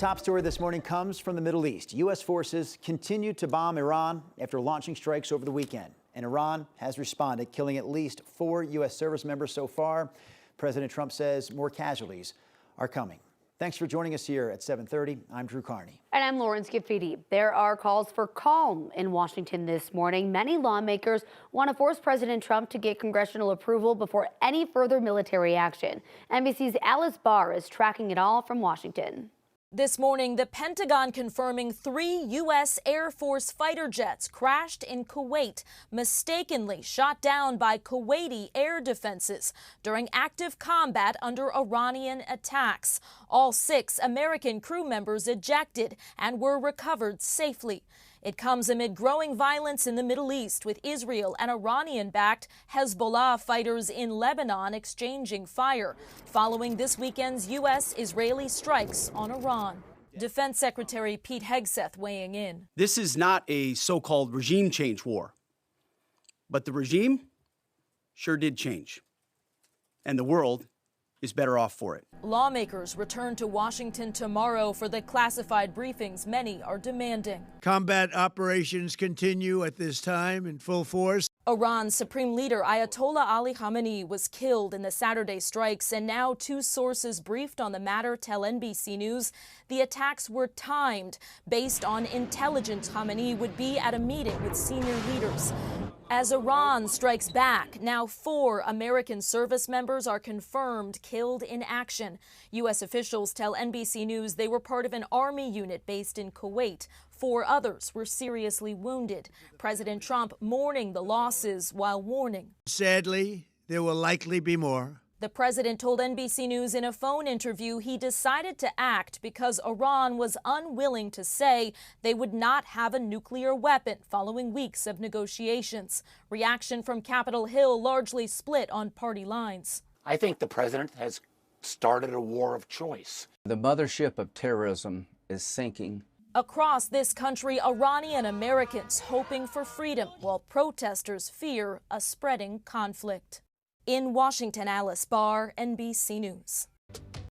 Top story this morning comes from the Middle East. U.S. forces continue to bomb Iran after launching strikes over the weekend. And Iran has responded, killing at least 4 U.S. service members so far. President Trump says more casualties are coming. Thanks for joining us here at 7:30. I'm Drew Carney. And I'm Lauren Scafidi. There are calls for calm in Washington this morning. Many lawmakers want to force President Trump to get congressional approval before any further military action. NBC's Alice Barr is tracking it all from Washington. This morning, the Pentagon confirming 3 U.S. Air Force fighter jets crashed in Kuwait, mistakenly shot down by Kuwaiti air defenses during active combat under Iranian attacks. All 6 American crew members ejected and were recovered safely. It comes amid growing violence in the Middle East, with Israel and Iranian-backed Hezbollah fighters in Lebanon exchanging fire, following this weekend's U.S.-Israeli strikes on Iran. Defense Secretary Pete Hegseth weighing in. This is not a so-called regime change war, but the regime sure did change, and the world is better off for it. Lawmakers return to Washington tomorrow for the classified briefings many are demanding. Combat operations continue at this time in full force. Iran's Supreme Leader Ayatollah Ali Khamenei was killed in the Saturday strikes, and now 2 sources briefed on the matter tell NBC News the attacks were timed based on intelligence Khamenei would be at a meeting with senior leaders. As Iran strikes back, now 4 American service members are confirmed killed in action. U.S. officials tell NBC News they were part of an army unit based in Kuwait. 4 others were seriously wounded. President Trump mourning the losses while warning. Sadly, there will likely be more. The president told NBC News in a phone interview he decided to act because Iran was unwilling to say they would not have a nuclear weapon following weeks of negotiations. Reaction from Capitol Hill largely split on party lines. I think the president has started a war of choice. The mothership of terrorism is sinking. Across this country, Iranian Americans hoping for freedom while protesters fear a spreading conflict. In Washington, Alice Barr, NBC News.